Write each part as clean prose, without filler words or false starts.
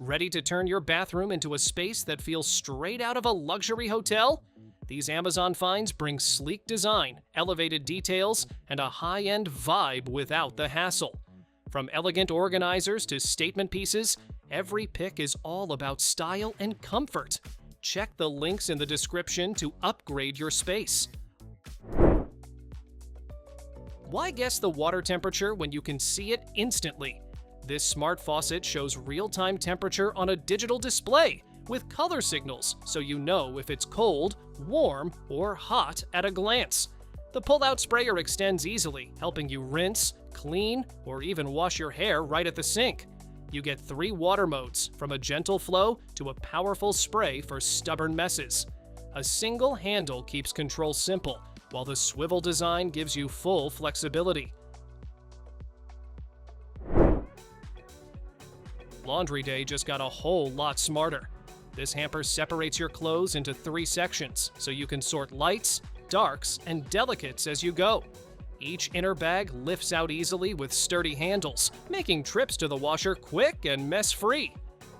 Ready to turn your bathroom into a space that feels straight out of a luxury hotel? These Amazon finds bring sleek design, elevated details, and a high-end vibe without the hassle. From elegant organizers to statement pieces, every pick is all about style and comfort. Check the links in the description to upgrade your space. Why guess the water temperature when you can see it instantly? This smart faucet shows real-time temperature on a digital display with color signals, so you know if it's cold, warm, or hot at a glance. The pull-out sprayer extends easily, helping you rinse, clean, or even wash your hair right at the sink. You get 3 water modes, from a gentle flow to a powerful spray for stubborn messes. A single handle keeps control simple, while the swivel design gives you full flexibility. Laundry day just got a whole lot smarter. This hamper separates your clothes into 3 sections, so you can sort lights, darks, and delicates as you go. Each inner bag lifts out easily with sturdy handles, making trips to the washer quick and mess-free.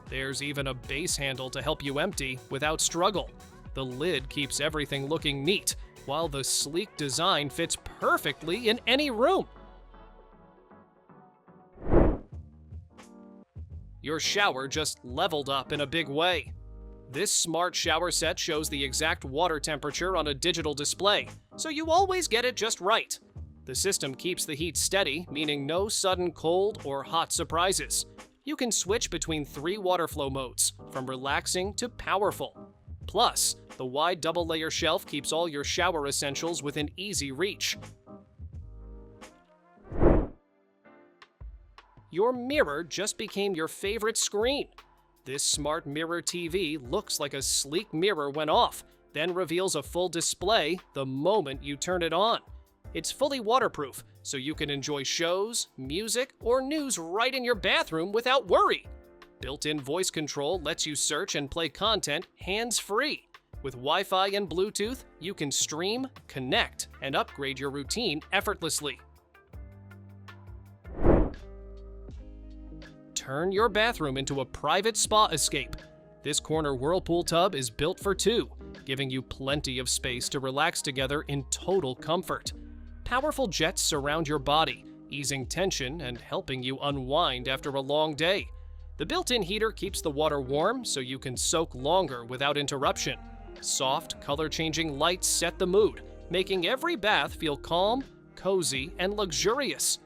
There's even a base handle to help you empty without struggle. The lid keeps everything looking neat, while the sleek design fits perfectly in any room. Your shower just leveled up in a big way. This smart shower set shows the exact water temperature on a digital display, so you always get it just right. The system keeps the heat steady, meaning no sudden cold or hot surprises. You can switch between 3 water flow modes, from relaxing to powerful. Plus, the wide double-layer shelf keeps all your shower essentials within easy reach. Your mirror just became your favorite screen. This smart mirror TV looks like a sleek mirror went off, then reveals a full display the moment you turn it on. It's fully waterproof, so you can enjoy shows, music, or news right in your bathroom without worry. Built-in voice control lets you search and play content hands-free. With Wi-Fi and Bluetooth, you can stream, connect, and upgrade your routine effortlessly. Turn your bathroom into a private spa escape. This corner Whirlpool tub is built for 2, giving you plenty of space to relax together in total comfort. Powerful jets surround your body, easing tension and helping you unwind after a long day. The built-in heater keeps the water warm so you can soak longer without interruption. Soft, color-changing lights set the mood, making every bath feel calm, cozy, and luxurious.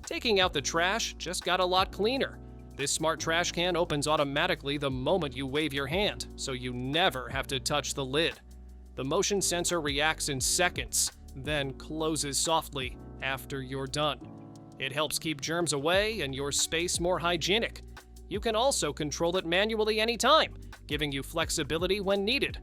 Taking out the trash just got a lot cleaner. This smart trash can opens automatically the moment you wave your hand, so you never have to touch the lid. The motion sensor reacts in seconds, then closes softly after you're done. It helps keep germs away and your space more hygienic. You can also control it manually anytime, giving you flexibility when needed.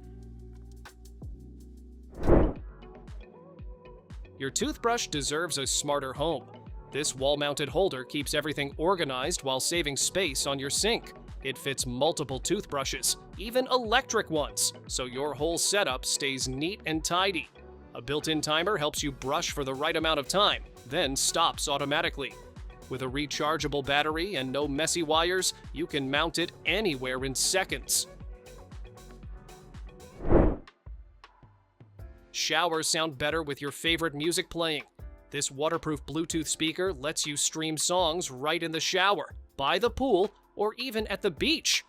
Your toothbrush deserves a smarter home. This wall-mounted holder keeps everything organized while saving space on your sink. It fits multiple toothbrushes, even electric ones, so your whole setup stays neat and tidy. A built-in timer helps you brush for the right amount of time, then stops automatically. With a rechargeable battery and no messy wires, you can mount it anywhere in seconds. Showers sound better with your favorite music playing. This waterproof Bluetooth speaker lets you stream songs right in the shower, by the pool, or even at the beach.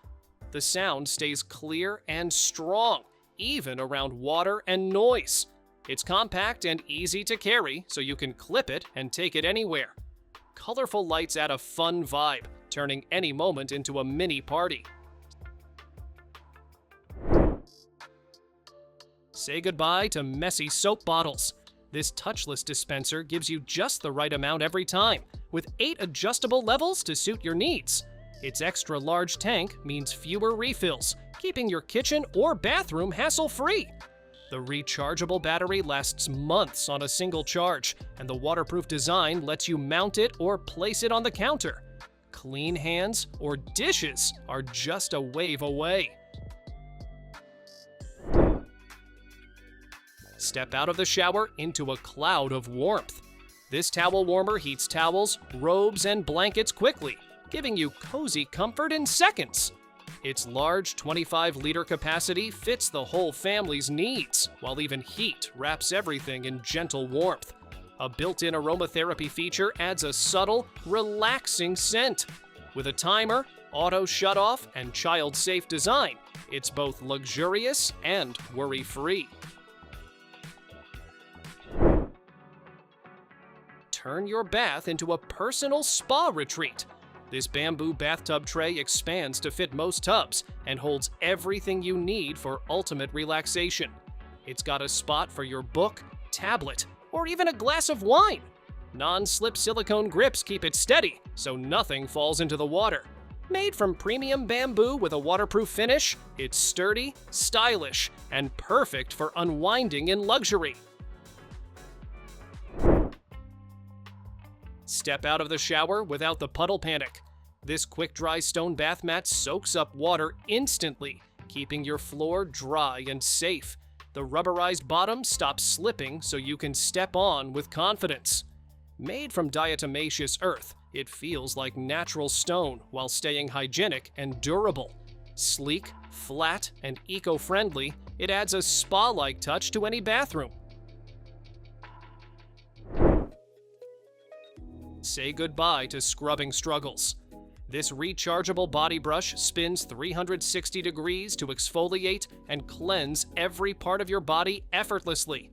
The sound stays clear and strong, even around water and noise. It's compact and easy to carry, so you can clip it and take it anywhere. Colorful lights add a fun vibe, turning any moment into a mini party. Say goodbye to messy soap bottles. This touchless dispenser gives you just the right amount every time, with 8 adjustable levels to suit your needs. Its extra large tank means fewer refills, keeping your kitchen or bathroom hassle-free. The rechargeable battery lasts months on a single charge, and the waterproof design lets you mount it or place it on the counter. Clean hands or dishes are just a wave away. Step out of the shower into a cloud of warmth. This towel warmer heats towels, robes, and blankets quickly, giving you cozy comfort in seconds. Its large 25-liter capacity fits the whole family's needs, while even heat wraps everything in gentle warmth. A built-in aromatherapy feature adds a subtle, relaxing scent. With a timer, auto shutoff, and child-safe design, it's both luxurious and worry-free. Turn your bath into a personal spa retreat. This bamboo bathtub tray expands to fit most tubs and holds everything you need for ultimate relaxation. It's got a spot for your book, tablet, or even a glass of wine. Non-slip silicone grips keep it steady, so nothing falls into the water. Made from premium bamboo with a waterproof finish, it's sturdy, stylish, and perfect for unwinding in luxury. Step out of the shower without the puddle panic. This quick-dry stone bath mat soaks up water instantly, keeping your floor dry and safe. The rubberized bottom stops slipping so you can step on with confidence. Made from diatomaceous earth, it feels like natural stone while staying hygienic and durable. Sleek, flat, and eco-friendly, it adds a spa-like touch to any bathroom. Say goodbye to scrubbing struggles. This rechargeable body brush spins 360 degrees to exfoliate and cleanse every part of your body effortlessly.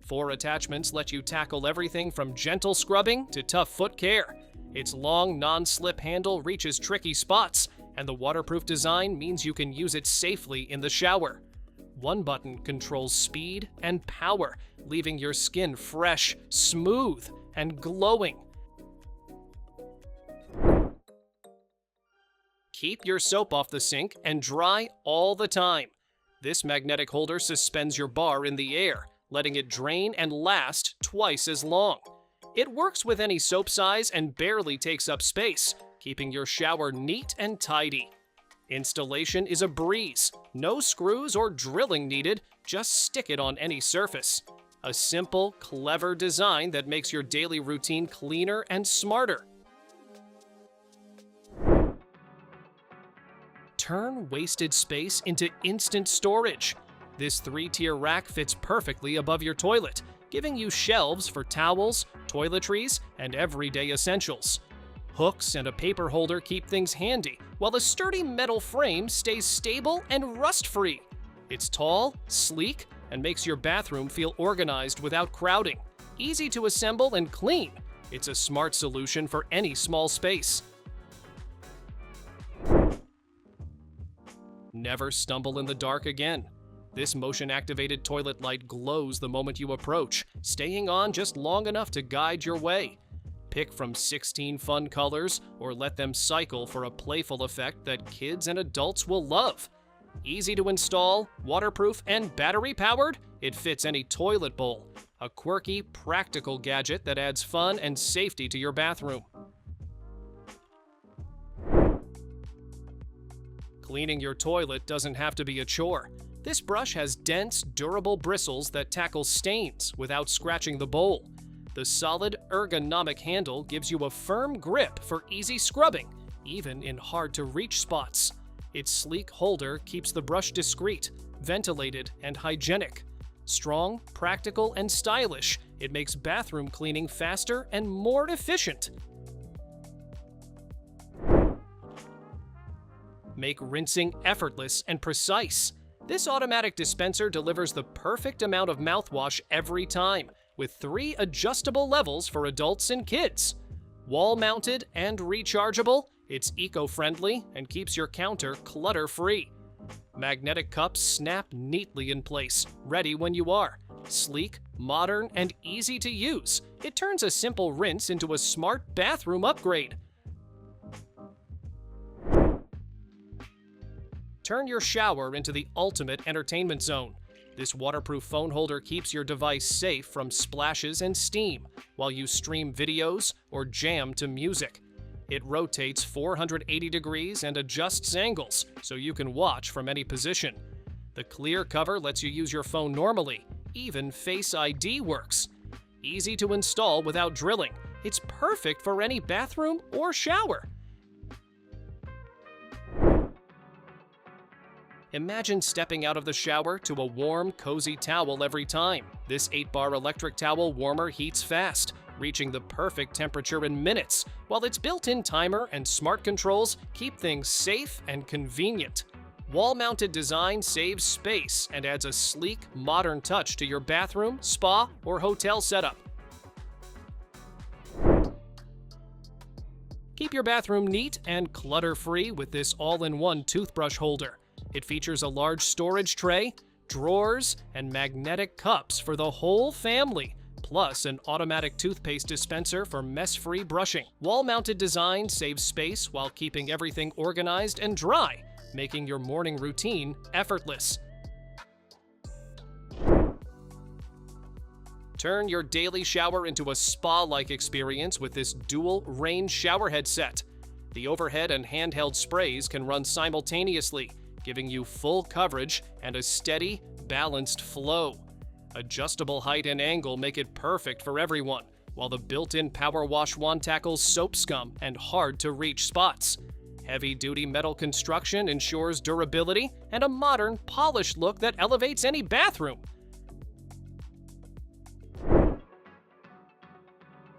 4 attachments let you tackle everything from gentle scrubbing to tough foot care. Its long, non-slip handle reaches tricky spots, and the waterproof design means you can use it safely in the shower. One button controls speed and power, leaving your skin fresh, smooth, and glowing. Keep your soap off the sink and dry all the time. This magnetic holder suspends your bar in the air, letting it drain and last twice as long. It works with any soap size and barely takes up space, keeping your shower neat and tidy. Installation is a breeze. No screws or drilling needed, just stick it on any surface. A simple, clever design that makes your daily routine cleaner and smarter. Turn wasted space into instant storage. This 3-tier rack fits perfectly above your toilet, giving you shelves for towels, toiletries, and everyday essentials. Hooks and a paper holder keep things handy, while the sturdy metal frame stays stable and rust-free. It's tall, sleek, and makes your bathroom feel organized without crowding. Easy to assemble and clean, it's a smart solution for any small space. Never stumble in the dark again. This motion-activated toilet light glows the moment you approach, staying on just long enough to guide your way. Pick from 16 fun colors, or let them cycle for a playful effect that kids and adults will love. Easy to install, waterproof, and battery-powered, it fits any toilet bowl. A quirky, practical gadget that adds fun and safety to your bathroom. Cleaning your toilet doesn't have to be a chore. This brush has dense, durable bristles that tackle stains without scratching the bowl. The solid, ergonomic handle gives you a firm grip for easy scrubbing, even in hard-to-reach spots. Its sleek holder keeps the brush discreet, ventilated, and hygienic. Strong, practical, and stylish, it makes bathroom cleaning faster and more efficient. Make rinsing effortless and precise. This automatic dispenser delivers the perfect amount of mouthwash every time, with 3 adjustable levels for adults and kids. Wall-mounted and rechargeable, it's eco-friendly and keeps your counter clutter-free. Magnetic cups snap neatly in place, ready when you are. Sleek, modern, and easy to use, it turns a simple rinse into a smart bathroom upgrade. Turn your shower into the ultimate entertainment zone. This waterproof phone holder keeps your device safe from splashes and steam while you stream videos or jam to music. It rotates 480 degrees and adjusts angles so you can watch from any position. The clear cover lets you use your phone normally. Even Face ID works. Easy to install without drilling. It's perfect for any bathroom or shower. Imagine stepping out of the shower to a warm, cozy towel every time. This 8-bar electric towel warmer heats fast, reaching the perfect temperature in minutes, while its built-in timer and smart controls keep things safe and convenient. Wall-mounted design saves space and adds a sleek, modern touch to your bathroom, spa, or hotel setup. Keep your bathroom neat and clutter-free with this all-in-one toothbrush holder. It features a large storage tray, drawers, and magnetic cups for the whole family, plus an automatic toothpaste dispenser for mess-free brushing. Wall-mounted design saves space while keeping everything organized and dry, making your morning routine effortless. Turn your daily shower into a spa-like experience with this dual-range showerhead set. The overhead and handheld sprays can run simultaneously, giving you full coverage and a steady, balanced flow. Adjustable height and angle make it perfect for everyone, while the built-in power wash wand tackles soap scum and hard-to-reach spots. Heavy-duty metal construction ensures durability and a modern, polished look that elevates any bathroom.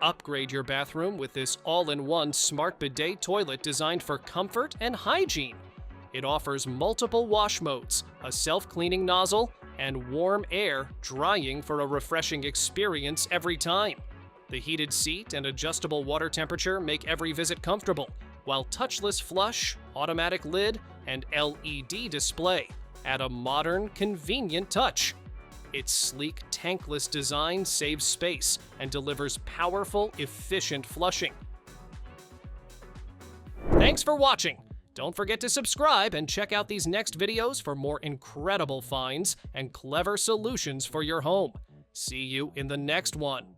Upgrade your bathroom with this all-in-one smart bidet toilet designed for comfort and hygiene. It offers multiple wash modes, a self-cleaning nozzle, and warm air drying for a refreshing experience every time. The heated seat and adjustable water temperature make every visit comfortable, while touchless flush, automatic lid, and LED display add a modern, convenient touch. Its sleek, tankless design saves space and delivers powerful, efficient flushing. Thanks for watching! Don't forget to subscribe and check out these next videos for more incredible finds and clever solutions for your home. See you in the next one.